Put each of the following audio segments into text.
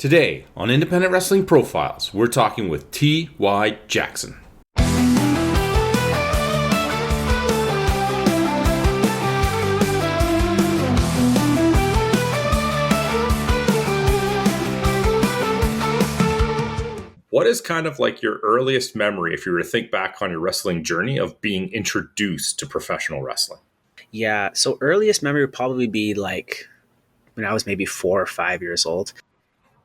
Today on Independent Wrestling Profiles, we're talking with T.Y. Jackson. What is kind of like your earliest memory, if you were to think back on your wrestling journey, of being introduced to professional wrestling? Yeah, so earliest memory would probably be like when I was maybe 4 or 5 years old.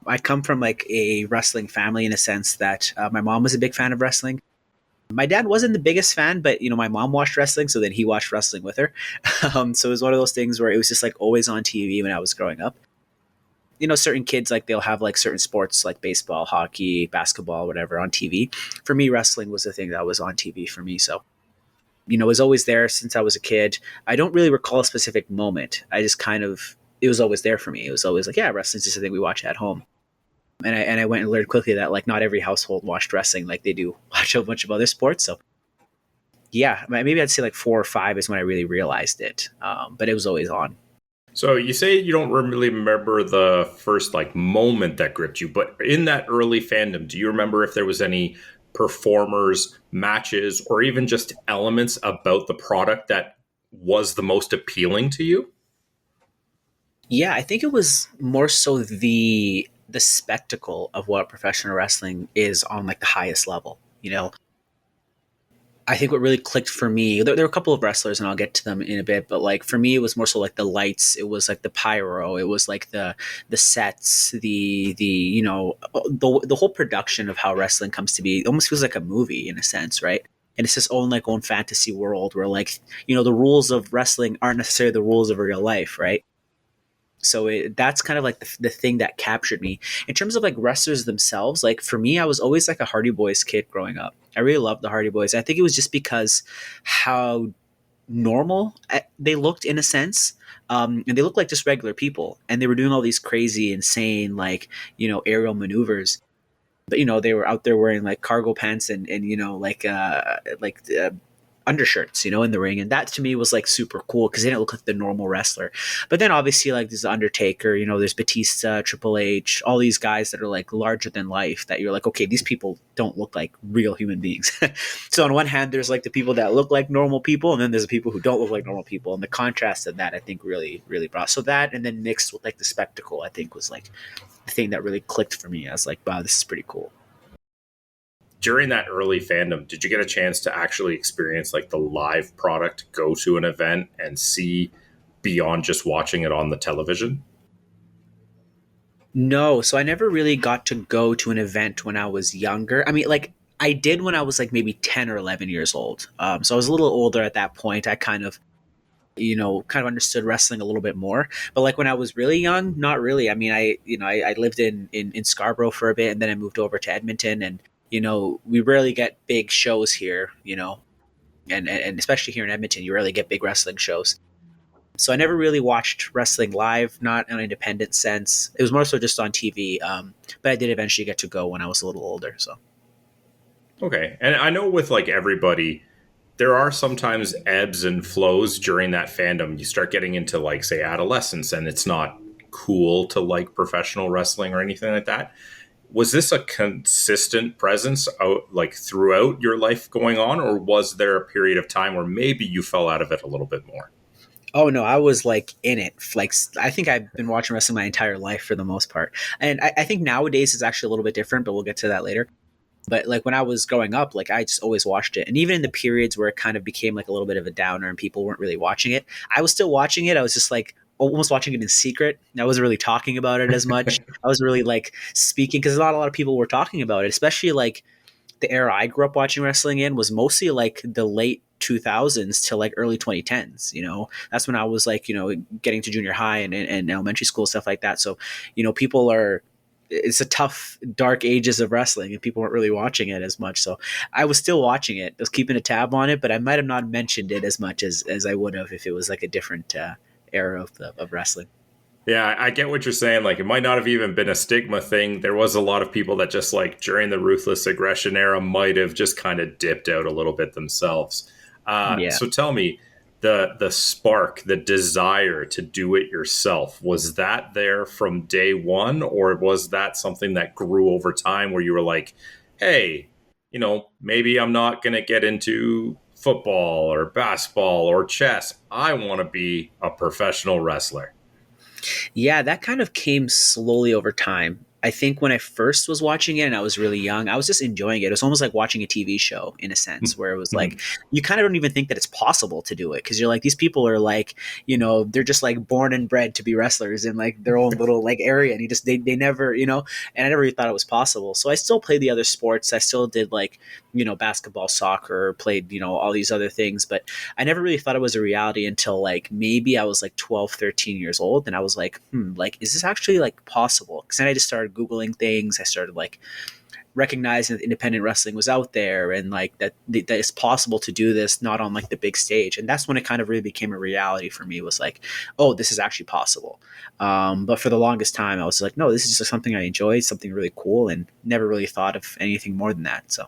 I come from like a wrestling family in a sense that my mom was a big fan of wrestling. My dad wasn't the biggest fan, but my mom watched wrestling, so then he watched wrestling with her. So it was one of those things where it was just like always on TV when I was growing up. Certain kids like they'll have like certain sports like baseball, hockey, basketball, whatever on TV. For me, wrestling was the thing that was on TV for me. So it was always there since I was a kid. I don't really recall a specific moment. I just it was always there for me. It was always like, yeah, wrestling's just a thing we watch at home. And I went and learned quickly that like not every household watched wrestling like they do watch a bunch of other sports. So yeah, maybe I'd say like 4 or 5 is when I really realized it. But it was always on. So you say you don't really remember the first like moment that gripped you, but in that early fandom, do you remember if there was any performers, matches, or even just elements about the product that was the most appealing to you? Yeah, I think it was more so the spectacle of what professional wrestling is on like the highest level. I think what really clicked for me, there were a couple of wrestlers and I'll get to them in a bit, but like for me, it was more so like the lights. It was like the pyro. It was like the sets, the whole production of how wrestling comes to be. It almost feels like a movie in a sense, right? And it's this own fantasy world where like, the rules of wrestling aren't necessarily the rules of real life, right? So that's kind of like the thing that captured me in terms of like wrestlers themselves. Like for me, I was always like a Hardy Boys kid growing up. I really loved the Hardy Boys. I think it was just because how normal they looked in a sense. And they looked like just regular people, and they were doing all these crazy, insane, like, aerial maneuvers. But, they were out there wearing like cargo pants and undershirts, in the ring. And that to me was like super cool because they didn't look like the normal wrestler. But then obviously like there's the Undertaker, there's Batista, Triple H, all these guys that are like larger than life that you're like, okay, these people don't look like real human beings. So on one hand, there's like the people that look like normal people, and then there's the people who don't look like normal people. And the contrast of that, I think really, really brought. So that, and then mixed with like the spectacle, I think was like the thing that really clicked for me. I was like, wow, this is pretty cool. During that early fandom, did you get a chance to actually experience like the live product, go to an event and see beyond just watching it on the television? No, so I never really got to go to an event when I was younger. I mean, like I did when I was like maybe 10 or 11 years old. So I was a little older at that point. I kind of understood wrestling a little bit more. But like when I was really young, not really. I mean, I lived in Scarborough for a bit, and then I moved over to Edmonton, and we rarely get big shows here, and especially here in Edmonton, you rarely get big wrestling shows. So I never really watched wrestling live, not in an independent sense. It was more so just on TV. But I did eventually get to go when I was a little older. So Okay. And I know with like everybody, there are sometimes ebbs and flows during that fandom. You start getting into like, say, adolescence, and it's not cool to like professional wrestling or anything like that. Was this a consistent presence out like throughout your life going on, or was there a period of time where maybe you fell out of it a little bit more? oh no, I was like in it. Like I think I've been watching wrestling my entire life for the most part. And I think nowadays it's actually a little bit different, but we'll get to that later. But like when I was growing up, like I just always watched it. And even in the periods where it kind of became like a little bit of a downer and people weren't really watching it, I was still watching it. I was just like almost watching it in secret. I wasn't really talking about it as much. I was really like speaking because not a lot of people were talking about it, especially like the era I grew up watching wrestling in was mostly like the late 2000s to like early 2010s. That's when I was like, getting to junior high and elementary school, stuff like that. So, people are, it's a tough, dark ages of wrestling, and people weren't really watching it as much. So I was still watching it. I was keeping a tab on it, but I might have not mentioned it as much as I would have if it was like a different era of wrestling. Yeah, I get what you're saying. Like, it might not have even been a stigma thing. There was a lot of people that just like during the ruthless aggression era might have just kind of dipped out a little bit themselves. Yeah. So tell me, the spark, the desire to do it yourself, was that there from day one, or was that something that grew over time where you were like, hey, maybe I'm not going to get into football or basketball or chess. I want to be a professional wrestler. Yeah, that kind of came slowly over time. I think when I first was watching it and I was really young, I was just enjoying it. It was almost like watching a TV show in a sense, where it was like you kind of don't even think that it's possible to do it because you're like, these people are like, they're just like born and bred to be wrestlers in like their own little like area, and you just they never, and I never really thought it was possible. So I still played the other sports. I still did like basketball, soccer, played all these other things, but I never really thought it was a reality until like maybe I was like 12, 13 years old. And I was like, like, is this actually like possible? Because then I just started Googling things. I started like recognizing that independent wrestling was out there and like that it's possible to do this not on like the big stage. And that's when it kind of really became a reality for me, was like, oh, this is actually possible. But for the longest time, I was like, no, this is just something I enjoyed, something really cool, and never really thought of anything more than that. So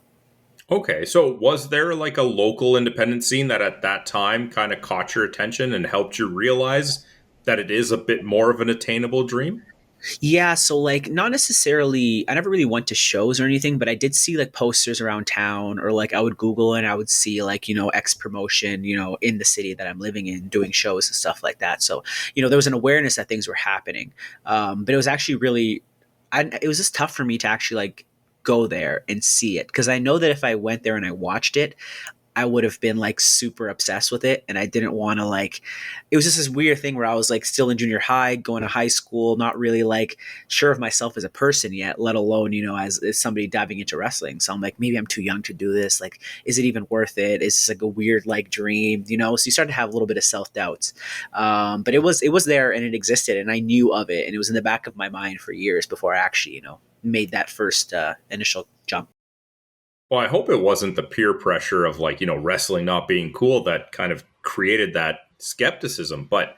Okay, so was there like a local independent scene that at that time kind of caught your attention and helped you realize that it is a bit more of an attainable dream? yeah, so like not necessarily, I never really went to shows or anything, but I did see like posters around town, or like I would Google and I would see like, X promotion, in the city that I'm living in doing shows and stuff like that. So, there was an awareness that things were happening. But it was actually really, it was just tough for me to actually like go there and see it, because I know that if I went there and I watched it, I would have been like super obsessed with it. And I didn't want to like, it was just this weird thing where I was like still in junior high, going to high school, not really like sure of myself as a person yet, let alone, as somebody diving into wrestling. So I'm like, maybe I'm too young to do this. Like, is it even worth it? Is this like a weird like dream, So you start to have a little bit of self doubts. But it was there and it existed and I knew of it. And it was in the back of my mind for years before I actually, made that first initial jump. Well, I hope it wasn't the peer pressure of like, wrestling not being cool that kind of created that skepticism. But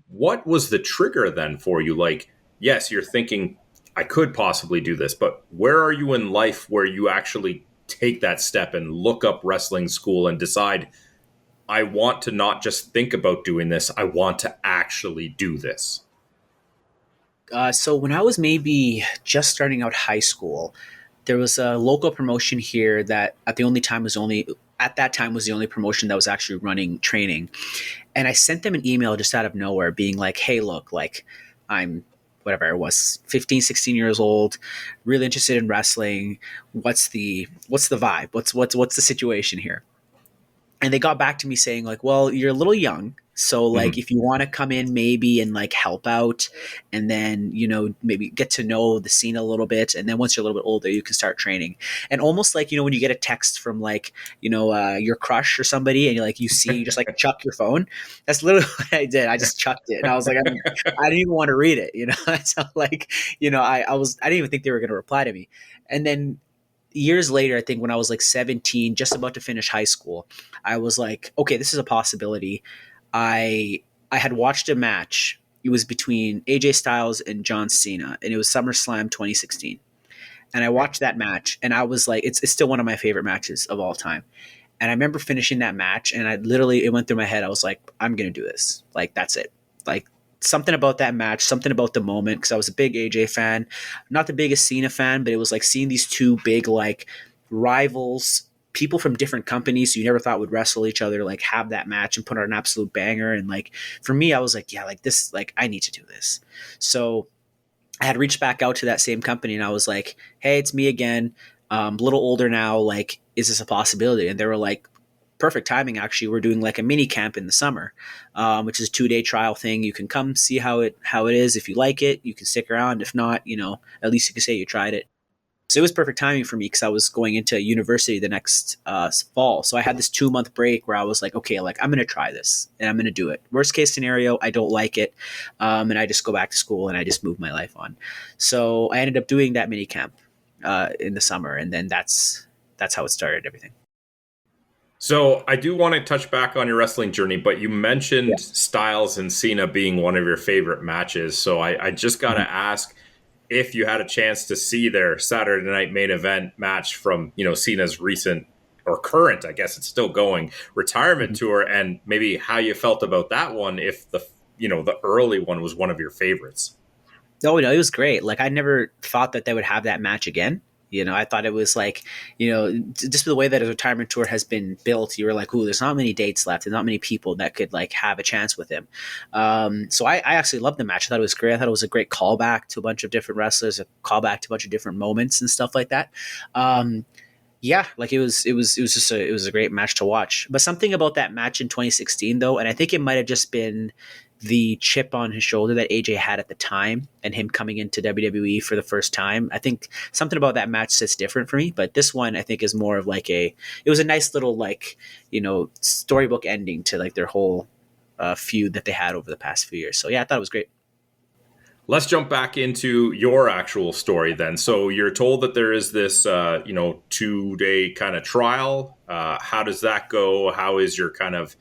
what was the trigger then for you? Like, yes, you're thinking, I could possibly do this, but where are you in life where you actually take that step and look up wrestling school and decide, I want to not just think about doing this, I want to actually do this? So when I was maybe just starting out high school, there was a local promotion here that at that time was the only promotion that was actually running training. And I sent them an email just out of nowhere being like, hey, look, like I'm whatever I was, 15, 16 years old, really interested in wrestling. What's the vibe? What's the situation here? And they got back to me saying like, well, you're a little young, so like Mhm. if you want to come in maybe and like help out, and then maybe get to know the scene a little bit, and then once you're a little bit older you can start training. And almost like when you get a text from like your crush or somebody, and you just like chuck your phone. That's literally what I did. I just chucked it and I was like, I didn't even want to read it. So like I didn't even think they were going to reply to me. And then years later, I think when I was like 17, just about to finish high school, I was like, okay, this is a possibility. I had watched a match. It was between AJ Styles and John Cena, and it was SummerSlam 2016. And I Okay. watched that match, and I was like, it's still one of my favorite matches of all time. And I remember finishing that match, and it went through my head. I was like, I'm gonna do this. Like that's it. Like something about that match, something about the moment, because I was a big AJ fan, not the biggest Cena fan, but it was like seeing these two big like rivals, people from different companies you never thought would wrestle each other, like have that match and put on an absolute banger. And like for me, I was like, yeah, like this, like I need to do this. So I had reached back out to that same company and I was like, hey, it's me again. A little older now. Like, is this a possibility? And they were like, perfect timing. Actually, we're doing like a mini camp in the summer, which is a 2-day trial thing. You can come see how it is. If you like it, you can stick around. If not, at least you can say you tried it. So it was perfect timing for me because I was going into university the next fall. So I had this 2-month break where I was like, okay, like I'm going to try this and I'm going to do it. Worst case scenario, I don't like it. And I just go back to school and I just move my life on. So I ended up doing that mini camp in the summer. And then that's how it started everything. So I do want to touch back on your wrestling journey, but you Yeah. mentioned Styles and Cena being one of your favorite matches. So I just got to Mhm. ask if you had a chance to see their Saturday night main event match from Cena's recent or current, I guess it's still going, retirement Mhm. tour, and maybe how you felt about that one, if the early one was one of your favorites. Oh no, it was great. Like I never thought that they would have that match again. I thought it was like, just the way that a retirement tour has been built, you were like, ooh, there's not many dates left and not many people that could like have a chance with him. So I actually loved the match. I thought it was great. I thought it was a great callback to a bunch of different wrestlers, a callback to a bunch of different moments and stuff like that. Um, yeah, like it was a great match to watch. But something about that match in 2016 though, and I think it might have just been the chip on his shoulder that AJ had at the time and him coming into WWE for the first time. I think something about that match sits different for me, but this one I think is more of like it was a nice little like, storybook ending to like their whole feud that they had over the past few years. So yeah, I thought it was great. Let's jump back into your actual story then. So you're told that there is this, 2-day kind of trial. How does that go? How is your kind of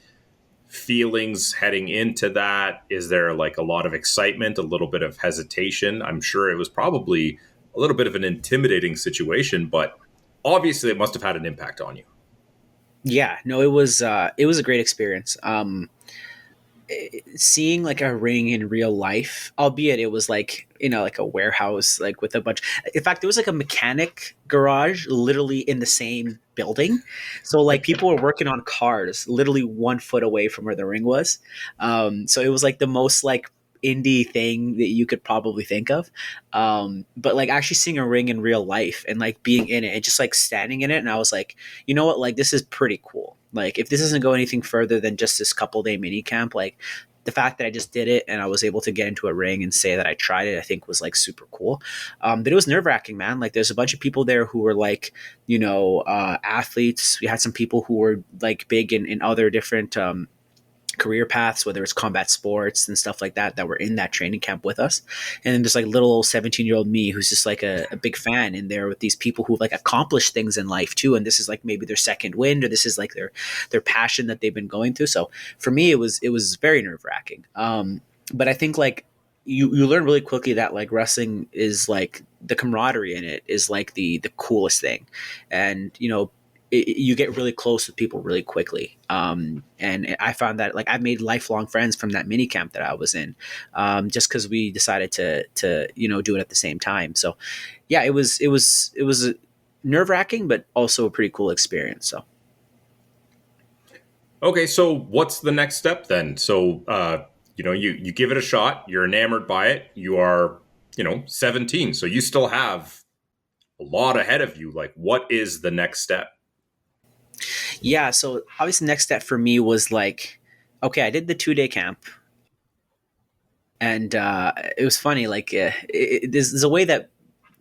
feelings heading into that? Is there like a lot of excitement, a little bit of hesitation? I'm sure it was probably a little bit of an intimidating situation, but obviously it must have had an impact on you. Yeah, no, it was a great experience. Seeing like a ring in real life, albeit it was like like a warehouse, like with a bunch. In fact, there was like a mechanic garage literally in the same building, so like people were working on cars literally 1 foot away from where the ring was. So it was like the most like indie thing that you could probably think of. But like actually seeing a ring in real life and like being in it and just like standing in it, and I was like, you know what, like this is pretty cool. Like if this doesn't go anything further than just this couple day mini camp, like the fact that I just did it and I was able to get into a ring and say that I tried it, I think was like super cool. But it was nerve wracking, man. Like there's a bunch of people there who were like, athletes. We had some people who were like big in other different career paths, whether it's combat sports and stuff like that, that were in that training camp with us. And then there's like little 17-year-old me who's just like a big fan in there with these people who like accomplished things in life too. And this is like maybe their second wind, or this is like their passion that they've been going through. So for me, it was very nerve wracking. But I think like you learn really quickly that like wrestling is like the camaraderie in it is like the coolest thing. And you get really close with people really quickly. And I found that like I've made lifelong friends from that mini camp that I was in, just because we decided to do it at the same time. So yeah, it was nerve wracking, but also a pretty cool experience. So Okay, so what's the next step then? So you give it a shot, you're enamored by it, you are 17, so you still have a lot ahead of you. Like, what is the next step? yeah, so obviously the next step for me was like, okay, I did the 2 day camp. And it was funny, like there's a way that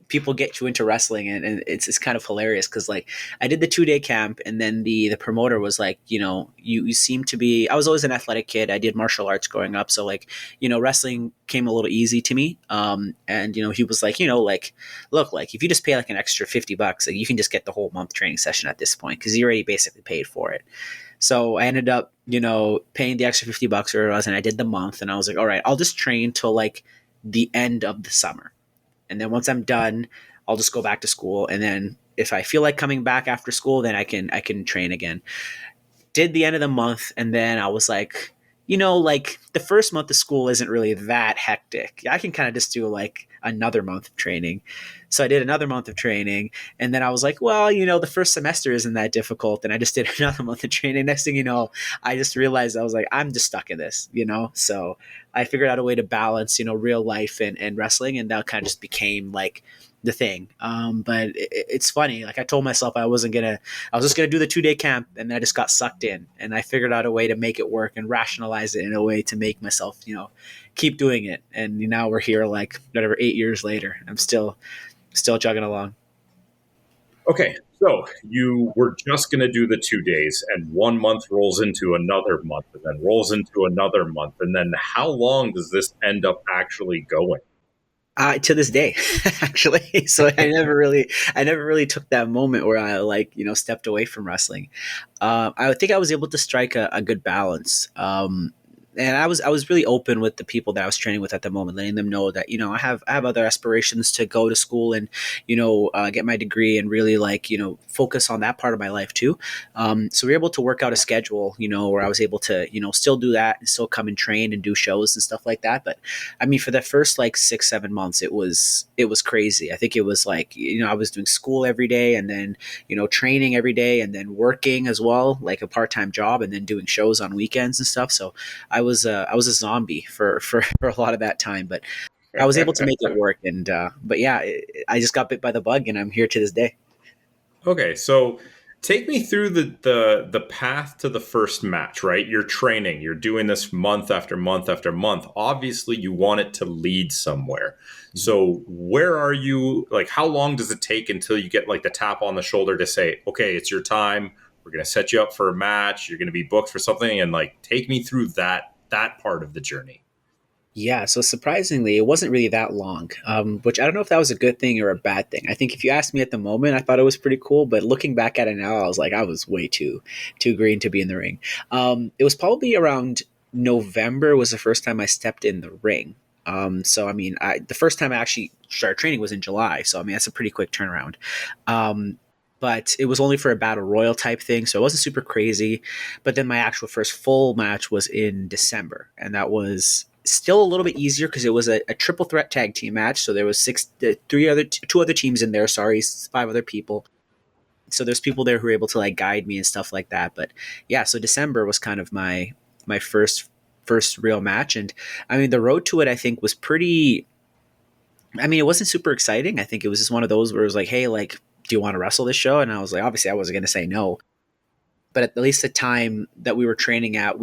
people get you into wrestling, and it's kind of hilarious because like I did the 2 day camp, and then the promoter was like, you seem to be. I was always an athletic kid. I did martial arts growing up, so like wrestling came a little easy to me. And he was like, like look, like if you just pay like an extra $50, like you can just get the whole month training session at this point because you already basically paid for it. So I ended up, paying the extra $50 or it was, and I did the month, and I was like, all right, I'll just train till like the end of the summer, and then once I'm done, I'll just go back to school. And then if I feel like coming back after school, then I can train again. Did the end of the month, and then I was like, like the first month of school isn't really that hectic. I can kind of just do like another month of training. So I did another month of training, and then I was like, well, the first semester isn't that difficult, and I just did another month of training. Next thing you know, I just realized I was like, I'm just stuck in this. So I figured out a way to balance, real life and wrestling, and that kind of just became like the thing. But it's funny. Like I told myself I was just gonna do the 2 day camp, and I just got sucked in, and I figured out a way to make it work and rationalize it in a way to make myself, keep doing it. And now we're here, like whatever, 8 years later. I'm still chugging along. Okay, so you were just going to do the 2 days, and 1 month rolls into another month, and then rolls into another month, and then how long does this end up actually going? To this day, actually. So I never really took that moment where I like, stepped away from wrestling. I think I was able to strike a good balance. and I was really open with the people that I was training with at the moment, letting them know that I have other aspirations to go to school and get my degree and really like focus on that part of my life too. So we were able to work out a schedule, where I was able to still do that and still come and train and do shows and stuff like that. But I mean, for the first like 6-7 months, it was crazy. I think it was like I was doing school every day and then training every day and then working as well, like a part time job, and then doing shows on weekends and stuff. So I was a zombie for a lot of that time, but I was able to make it work. And but yeah, I just got bit by the bug, and I'm here to this day. Okay, so take me through the path to the first match, right? You're training, you're doing this month after month after month. Obviously, you want it to lead somewhere. So where are you? Like, how long does it take until you get like the tap on the shoulder to say, okay, it's your time. We're gonna set you up for a match. You're gonna be booked for something, and like take me through that part of the journey. Yeah, so surprisingly, it wasn't really that long, which I don't know if that was a good thing or a bad thing. I think if you asked me at the moment, I thought it was pretty cool, but looking back at it now, I was like, I was way too green to be in the ring. It was probably around November was the first time I stepped in the ring. So I mean, the first time I actually started training was in July, so I mean that's a pretty quick turnaround. Um, but it was only for a battle royal type thing, so it wasn't super crazy. But then my actual first full match was in December, and that was still a little bit easier because it was a triple threat tag team match. So there was two other teams in there. Sorry, 5 other people. So there's people there who were able to like guide me and stuff like that. But yeah, so December was kind of my first real match, and I mean the road to it I think was pretty. I mean, it wasn't super exciting. I think it was just one of those where it was like, hey, like, do you want to wrestle this show? And I was like, obviously, I wasn't going to say no. But at least the time that we were training at,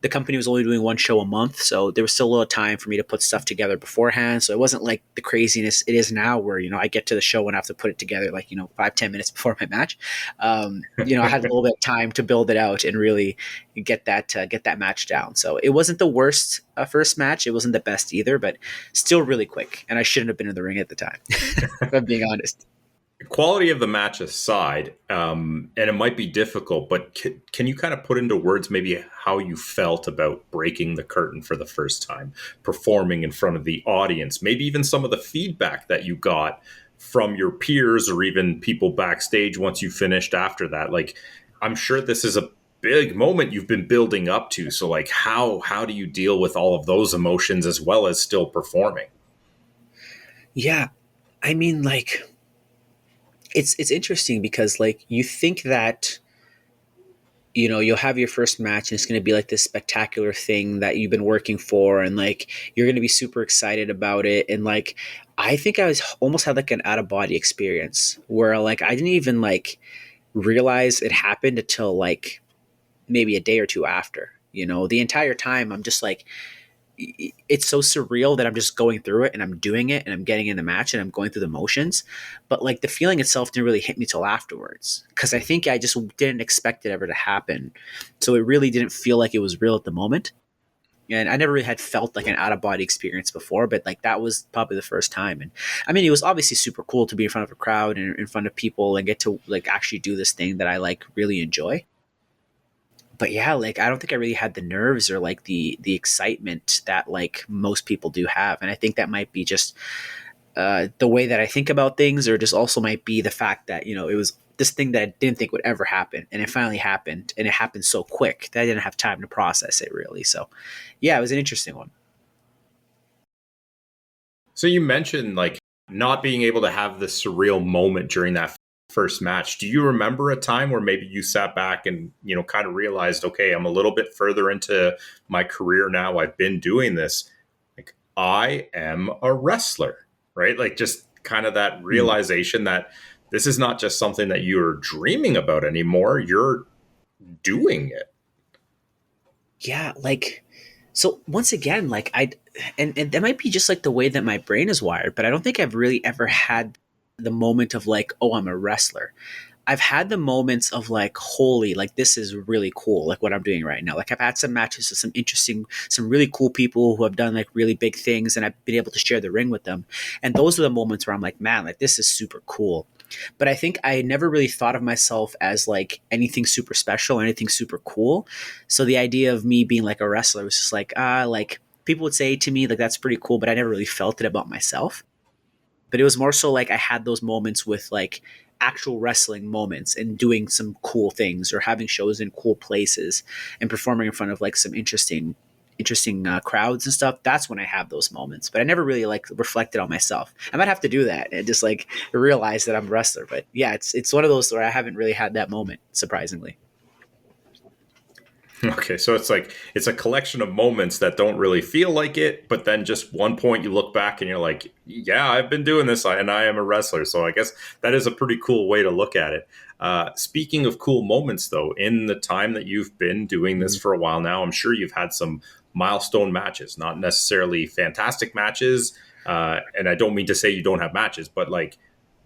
the company was only doing one show a month, so there was still a little time for me to put stuff together beforehand. So it wasn't like the craziness it is now, where I get to the show and I have to put it together like 5-10 minutes before my match. I had a little bit of time to build it out and really get that match down. So it wasn't the worst first match. It wasn't the best either, but still really quick. And I shouldn't have been in the ring at the time, if I'm being honest. Quality of the match aside, and it might be difficult, but can you kind of put into words maybe how you felt about breaking the curtain for the first time, performing in front of the audience, maybe even some of the feedback that you got from your peers or even people backstage once you finished after that? Like, I'm sure this is a big moment you've been building up to. So like, how do you deal with all of those emotions as well as still performing? Yeah, I mean, like, it's interesting because like you think that you'll have your first match and it's going to be like this spectacular thing that you've been working for, and like you're going to be super excited about it. And like I think I was almost had like an out of body experience where like I didn't even like realize it happened until like maybe a day or two after. The entire time I'm just like, it's so surreal that I'm just going through it and I'm doing it and I'm getting in the match and I'm going through the motions. But like the feeling itself didn't really hit me till afterwards because I think I just didn't expect it ever to happen. So it really didn't feel like it was real at the moment. And I never really had felt like an out of body experience before, but like that was probably the first time. And I mean, it was obviously super cool to be in front of a crowd and in front of people and get to like actually do this thing that I like really enjoy. But yeah, like I don't think I really had the nerves or like the excitement that like most people do have, and I think that might be just the way that I think about things, or just also might be the fact that it was this thing that I didn't think would ever happen, and it finally happened, and it happened so quick that I didn't have time to process it really. So yeah, it was an interesting one. So you mentioned like not being able to have the surreal moment during that first match. Do you remember a time where maybe you sat back and, kind of realized, okay, I'm a little bit further into my career now. I've been doing this. Like I am a wrestler, right? Like just kind of that Hmm. realization that this is not just something that you're dreaming about anymore. You're doing it. Yeah, like so once again, like and that might be just like the way that my brain is wired, but I don't think I've really ever had the moment of like, oh, I'm a wrestler. I've had the moments of like, holy, like this is really cool, like what I'm doing right now. Like I've had some matches with some really cool people who have done like really big things, and I've been able to share the ring with them. And those are the moments where I'm like, man, like this is super cool. But I think I never really thought of myself as like anything super special or anything super cool. So the idea of me being like a wrestler was just like, like people would say to me, like, that's pretty cool, but I never really felt it about myself. But it was more so like I had those moments with like actual wrestling moments and doing some cool things or having shows in cool places and performing in front of like some interesting crowds and stuff. That's when I have those moments, but I never really like reflected on myself. I might have to do that and just like realize that I'm a wrestler. But yeah, it's one of those where I haven't really had that moment, surprisingly. Okay, so it's like it's a collection of moments that don't really feel like it, but then just one point you look back and you're like, "Yeah, I've been doing this, and I am a wrestler." So I guess that is a pretty cool way to look at it. Speaking of cool moments, though, in the time that you've been doing this Mhm. for a while now, I'm sure you've had some milestone matches, not necessarily fantastic matches. And I don't mean to say you don't have matches, but like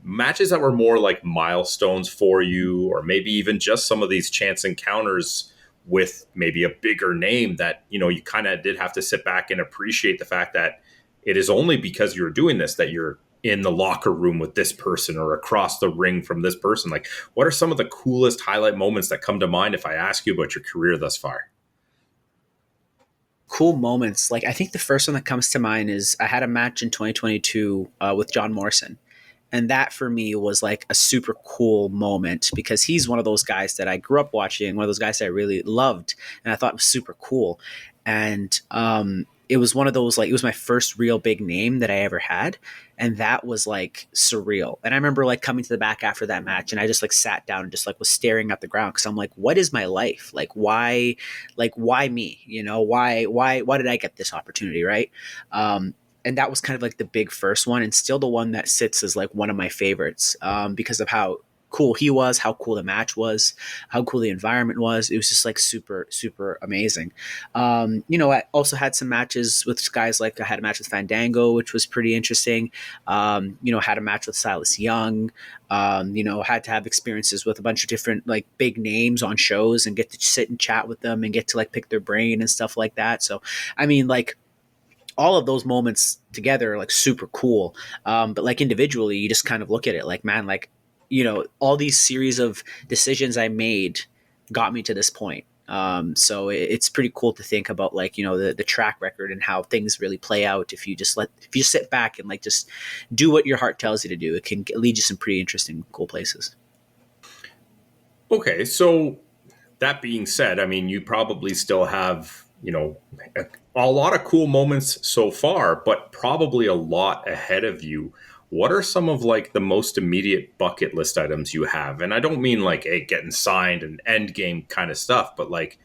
matches that were more like milestones for you, or maybe even just some of these chance encounters with maybe a bigger name that you kind of did have to sit back and appreciate the fact that it is only because you're doing this that you're in the locker room with this person or across the ring from this person. Like, what are some of the coolest highlight moments that come to mind if I ask you about your career thus far? Cool moments. Like I think the first one that comes to mind is I had a match in 2022 with John Morrison. And that for me was like a super cool moment because he's one of those guys that I grew up watching, one of those guys that I really loved and I thought was super cool. And it was one of those, like, it was my first real big name that I ever had. And that was like surreal. And I remember like coming to the back after that match and I just like sat down and just like was staring at the ground because I'm like, what is my life? Like, why me? You know, why did I get this opportunity? Right. And that was kind of like the big first one and still the one that sits as like one of my favorites because of how cool he was, how cool the match was, how cool the environment was. It was just like super, super amazing. I also had some matches with guys, like I had a match with Fandango, which was pretty interesting. Had a match with Silas Young. Had to have experiences with a bunch of different like big names on shows and get to sit and chat with them and get to like pick their brain and stuff like that. So, I mean, like all of those moments together are like super cool. But like individually, you just kind of look at it like, man, like, all these series of decisions I made got me to this point. So it's pretty cool to think about like, the track record and how things really play out. If you sit back and like, just do what your heart tells you to do, it can lead you some pretty interesting, cool places. Okay, so that being said, I mean, you probably still have, a lot of cool moments so far, but probably a lot ahead of you. What are some of like the most immediate bucket list items you have? And I don't mean like getting signed and end game kind of stuff, but like,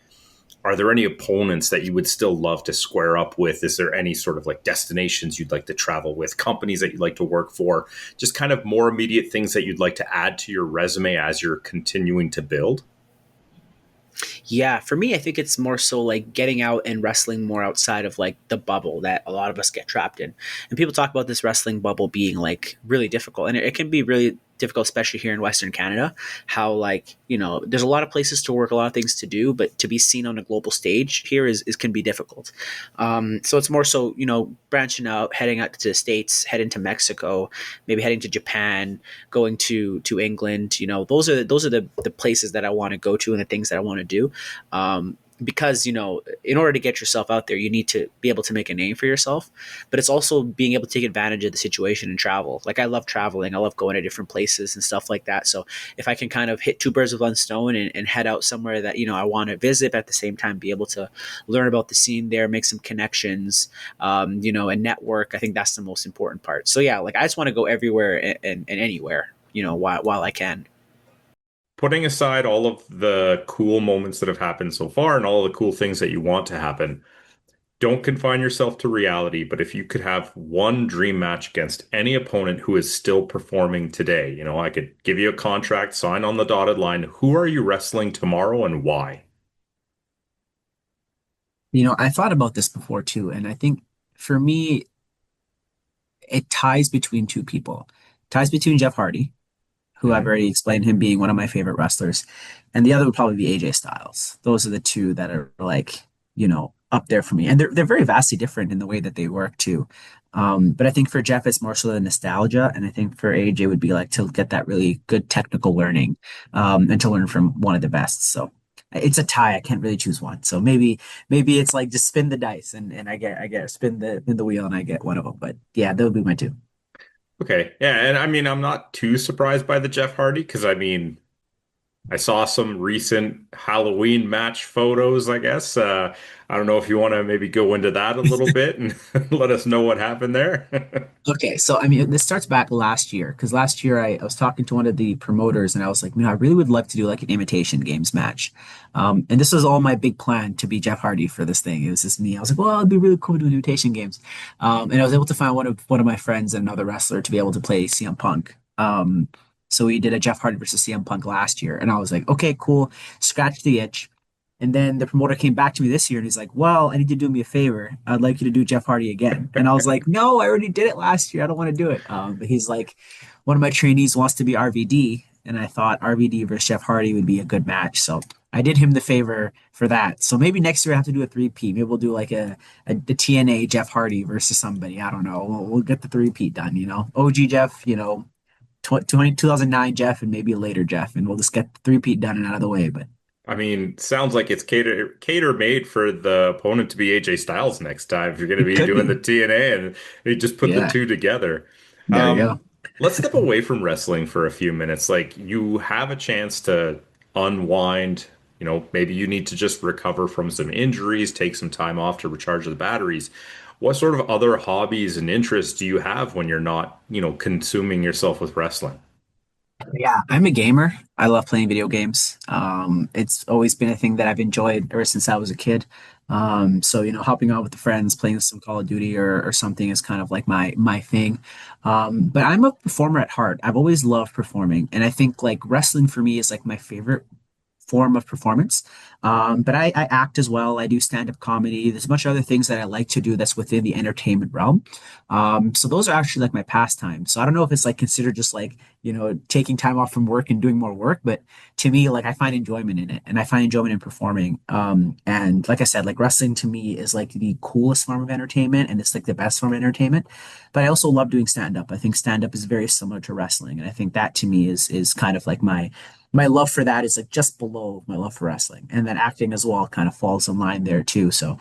are there any opponents that you would still love to square up with? Is there any sort of like destinations you'd like to travel with, companies that you'd like to work for, just kind of more immediate things that you'd like to add to your resume as you're continuing to build? Yeah, for me, I think it's more so like getting out and wrestling more outside of like the bubble that a lot of us get trapped in. And people talk about this wrestling bubble being like really difficult, and it can be really difficult, especially here in Western Canada. How like there's a lot of places to work, a lot of things to do, but to be seen on a global stage here is can be difficult. So it's more so branching out, heading out to the States, heading to Mexico, maybe heading to Japan, going to England. Those are the places that I want to go to and the things that I want to do. Because in order to get yourself out there, you need to be able to make a name for yourself, but it's also being able to take advantage of the situation and travel. Like I love traveling, I love going to different places and stuff like that. So if I can kind of hit two birds with one stone and head out somewhere that I want to visit, but at the same time be able to learn about the scene there, make some connections, and network, I think that's the most important part. So yeah, like I just want to go everywhere and anywhere, while I can. Putting aside all of the cool moments that have happened so far and all the cool things that you want to happen, don't confine yourself to reality. But if you could have one dream match against any opponent who is still performing today, I could give you a contract, sign on the dotted line. Who are you wrestling tomorrow and why? I thought about this before too, and I think for me, it ties between two people. It ties between Jeff Hardy, who I've Mhm. already explained him being one of my favorite wrestlers, and the other would probably be AJ Styles. Those are the two that are like, up there for me. And they're very vastly different in the way that they work too. But I think for Jeff, it's more so the nostalgia, and I think for AJ would be like to get that really good technical learning, and to learn from one of the best. So it's a tie. I can't really choose one. So maybe it's like just spin the dice, and I get spin the wheel, and I get one of them. But yeah, that would be my two. Okay. Yeah, and I mean, I'm not too surprised by the Jeff Hardy because I mean, I saw some recent Halloween match photos, I guess. I don't know if you want to maybe go into that a little bit and let us know what happened there. Okay, so I mean, this starts back last year because last year I was talking to one of the promoters and I was like, man, I really would love to do like an imitation games match. And this was all my big plan to be Jeff Hardy for this thing. It was just me. I was like, well, it'd be really cool to do imitation games. And I was able to find one of my friends and another wrestler to be able to play CM Punk. So we did a Jeff Hardy versus CM Punk last year, and I was like, okay, cool, scratch the itch. And then the promoter came back to me this year and he's like, well, I need you to do me a favor. I'd like you to do Jeff Hardy again. And I was like, no, I already did it last year. I don't want to do it. But he's like, one of my trainees wants to be RVD. And I thought RVD versus Jeff Hardy would be a good match. So I did him the favor for that. So maybe next year I have to do a 3P. Maybe we'll do like the TNA Jeff Hardy versus somebody. I don't know. We'll get the 3P done, OG Jeff, 2009 Jeff and maybe a later Jeff. And we'll just get the 3P done and out of the way. But I mean, sounds like it's cater made for the opponent to be AJ Styles next time if you're going to it be could doing the be. TNA and you just put the Yeah. two together. There you Um, go. let's step away from wrestling for a few minutes. Like you have a chance to unwind, maybe you need to just recover from some injuries, take some time off to recharge the batteries. What sort of other hobbies and interests do you have when you're not, consuming yourself with wrestling? Yeah, I'm a gamer. I love playing video games. It's always been a thing that I've enjoyed ever since I was a kid. So hopping on with the friends, playing some Call of Duty or something is kind of like my thing. But I'm a performer at heart. I've always loved performing, and I think like wrestling for me is like my favorite form of performance. But I act as well. I do stand-up comedy. There's a bunch of other things that I like to do that's within the entertainment realm. So those are actually like my pastime. So I don't know if it's like considered just like, taking time off from work and doing more work, but to me, like I find enjoyment in it and I find enjoyment in performing. And like I said, like wrestling to me is like the coolest form of entertainment and it's like the best form of entertainment. But I also love doing stand-up. I think stand-up is very similar to wrestling. And I think that to me is kind of like my love for that is like just below my love for wrestling. And then acting as well kind of falls in line there too. So,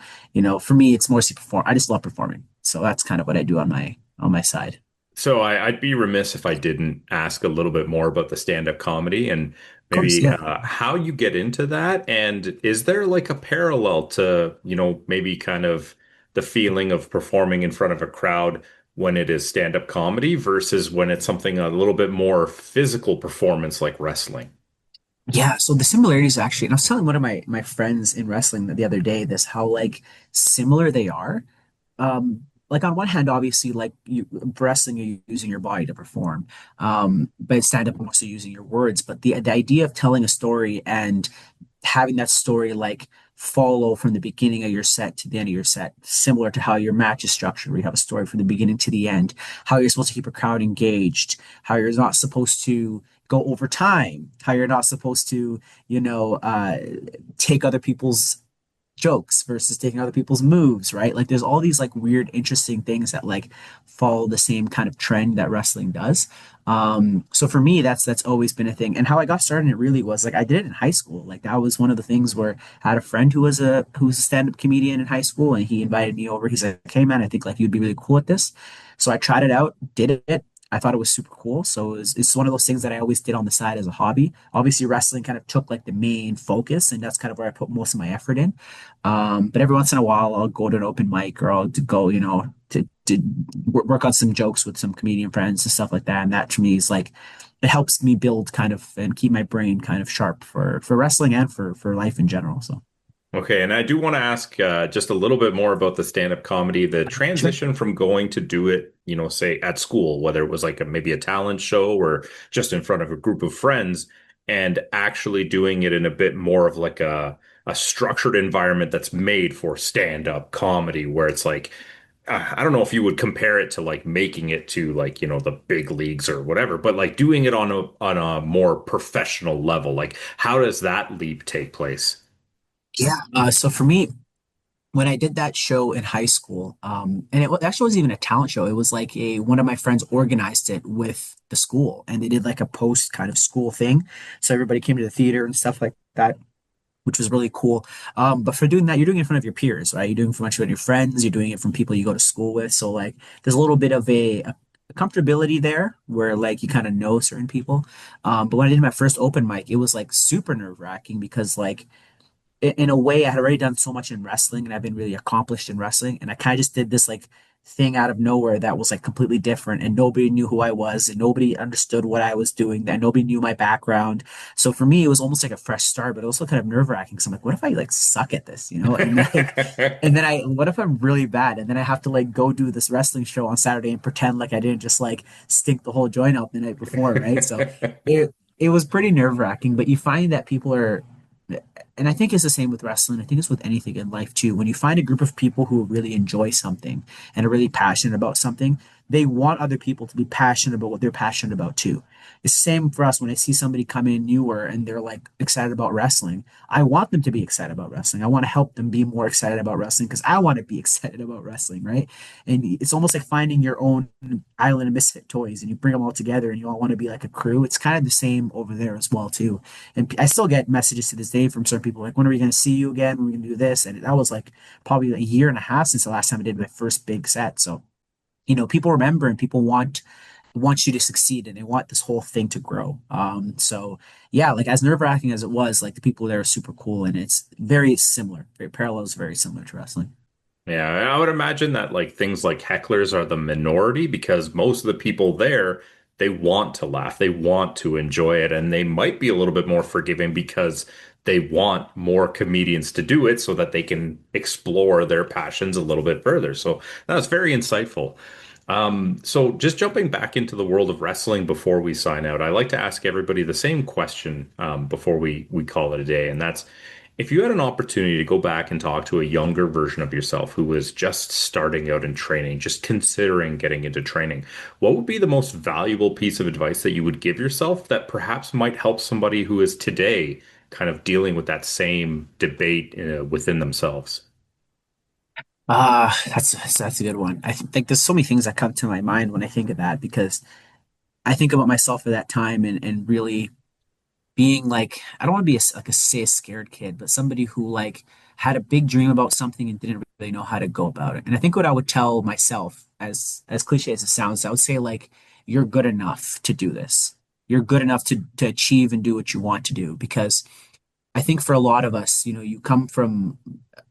for me, it's mostly perform. I just love performing. So that's kind of what I do on my side. So I'd be remiss if I didn't ask a little bit more about the stand-up comedy and Of course, maybe yeah. how you get into that. And is there like a parallel to, maybe kind of the feeling of performing in front of a crowd when it is stand-up comedy versus when it's something a little bit more physical performance like wrestling? Yeah, so the similarities actually, and I was telling one of my friends in wrestling the other day this how like similar they are. Like on one hand, obviously, like you wrestling, you're using your body to perform, but stand up also using your words. But the idea of telling a story and having that story like follow from the beginning of your set to the end of your set, similar to how your match is structured, where you have a story from the beginning to the end, how you're supposed to keep a crowd engaged, how you're not supposed to go over time, how you're not supposed to, take other people's jokes versus taking other people's moves, right? Like there's all these like weird, interesting things that like follow the same kind of trend that wrestling does. So for me, that's always been a thing. And how I got started in it really was like I did it in high school. Like that was one of the things where I had a friend who was a stand-up comedian in high school and he invited me over. He's like, hey man, I think like you'd be really cool at this. So I tried it out, did it. I thought it was super cool. So it's one of those things that I always did on the side as a hobby. Obviously, wrestling kind of took like the main focus, and that's kind of where I put most of my effort in. But every once in a while, I'll go to an open mic or I'll to go, to work on some jokes with some comedian friends and stuff like that. And that to me is like, it helps me build kind of and keep my brain kind of sharp for wrestling and for life in general. So, Okay, and I do want to ask just a little bit more about the stand-up comedy, the sure. transition from going to do it, say at school, whether it was like maybe a talent show or just in front of a group of friends, and actually doing it in a bit more of like a structured environment that's made for stand-up comedy, where it's like, I don't know if you would compare it to like making it to like, the big leagues or whatever, but like doing it on a more professional level. Like, how does that leap take place? Yeah. So for me, when I did that show in high school, and actually wasn't even a talent show. It was like one of my friends organized it with the school, and they did like a post kind of school thing. So everybody came to the theater and stuff like that, which was really cool. But for doing that, you're doing it in front of your peers, right? You're doing it in front of your friends. You're doing it from people you go to school with. So like, there's a little bit of a comfortability there where like you kind of know certain people. But when I did my first open mic, it was like super nerve wracking because like in a way, I had already done so much in wrestling and I've been really accomplished in wrestling. And I kind of just did this like thing out of nowhere that was like completely different and nobody knew who I was and nobody understood what I was doing, that nobody knew my background. So for me, it was almost like a fresh start, but also kind of nerve wracking. So I'm like, what if I like suck at this, you know? And like, and then what if I'm really bad? And then I have to like go do this wrestling show on Saturday and pretend like I didn't just like stink the whole joint out the night before, right? So it was pretty nerve wracking, but you find that people are, and I think it's the same with wrestling. I think it's with anything in life too. When you find a group of people who really enjoy something and are really passionate about something, they want other people to be passionate about what they're passionate about too. It's the same for us when I see somebody come in newer and they're like excited about wrestling. I want them to be excited about wrestling. I want to help them be more excited about wrestling because I want to be excited about wrestling, right? And it's almost like finding your own island of misfit toys and you bring them all together and you all want to be like a crew. It's kind of the same over there as well too. And I still get messages to this day from certain people like, when are we going to see you again? When are we going to do this? And that was like probably a year and a half since the last time I did my first big set. So, people remember and people want you to succeed and they want this whole thing to grow. So yeah, like as nerve wracking as it was, like the people there are super cool and it's very similar, very parallels, very similar to wrestling. Yeah, I would imagine that like things like hecklers are the minority because most of the people there, they want to laugh, they want to enjoy it, and they might be a little bit more forgiving because they want more comedians to do it so that they can explore their passions a little bit further. So that was very insightful. So just jumping back into the world of wrestling before we sign out, I like to ask everybody the same question before we call it a day, and that's if you had an opportunity to go back and talk to a younger version of yourself who was just starting out in training, just considering getting into training, what would be the most valuable piece of advice that you would give yourself that perhaps might help somebody who is today kind of dealing with that same debate within themselves? That's a good one. I think there's so many things that come to my mind when I think of that because I think about myself at that time and really being like I don't want to be like a say a scared kid, but somebody who like had a big dream about something and didn't really know how to go about it. And I think what I would tell myself, as cliche as it sounds, I would say like you're good enough to do this. You're good enough to achieve and do what you want to do because I think for a lot of us, you come from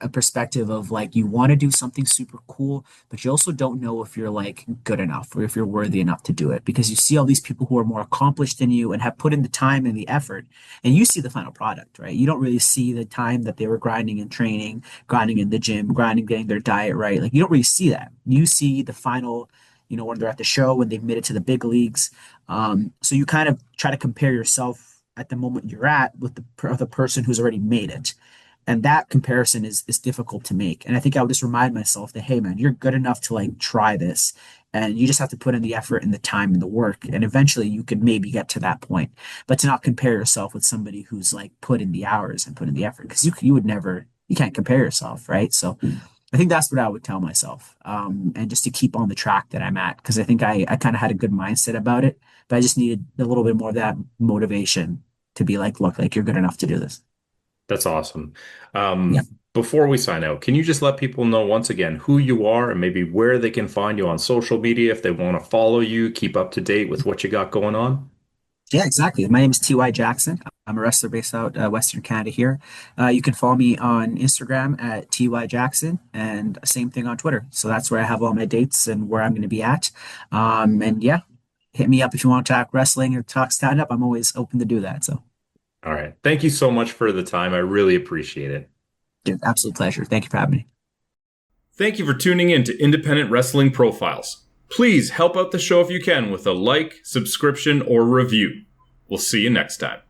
a perspective of like you want to do something super cool, but you also don't know if you're like good enough or if you're worthy enough to do it because you see all these people who are more accomplished than you and have put in the time and the effort, and you see the final product, right? You don't really see the time that they were grinding and training, grinding in the gym, grinding, getting their diet right. Like you don't really see that. You see the final, when they're at the show, when they've made it to the big leagues. So you kind of try to compare yourself at the moment you're at with the person who's already made it. And that comparison is difficult to make. And I think I would just remind myself that, hey man, you're good enough to like try this. And you just have to put in the effort and the time and the work. And eventually you could maybe get to that point. But to not compare yourself with somebody who's like put in the hours and put in the effort, because you would never, you can't compare yourself, right? So I think that's what I would tell myself. And just to keep on the track that I'm at, because I think I kind of had a good mindset about it, but I just needed a little bit more of that motivation to be like, look, like you're good enough to do this. That's awesome. Yeah. Before we sign out, can you just let people know once again who you are and maybe where they can find you on social media if they want to follow you, keep up to date with what you got going on? Yeah, exactly. My name is T.Y. Jackson. I'm a wrestler based out Western Canada here. You can follow me on Instagram at T.Y. Jackson and same thing on Twitter. So that's where I have all my dates and where I'm going to be at. And yeah, hit me up if you want to talk wrestling or talk stand up. I'm always open to do that. So, All right. Thank you so much for the time. I really appreciate it. dude, absolute pleasure. Thank you for having me. Thank you for tuning in to Independent Wrestling Profiles. Please help out the show if you can with a like, subscription, or review. We'll see you next time.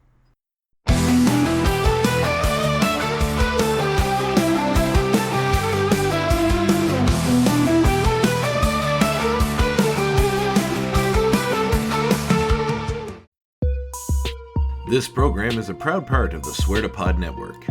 This program is a proud part of the Swear to Pod Network.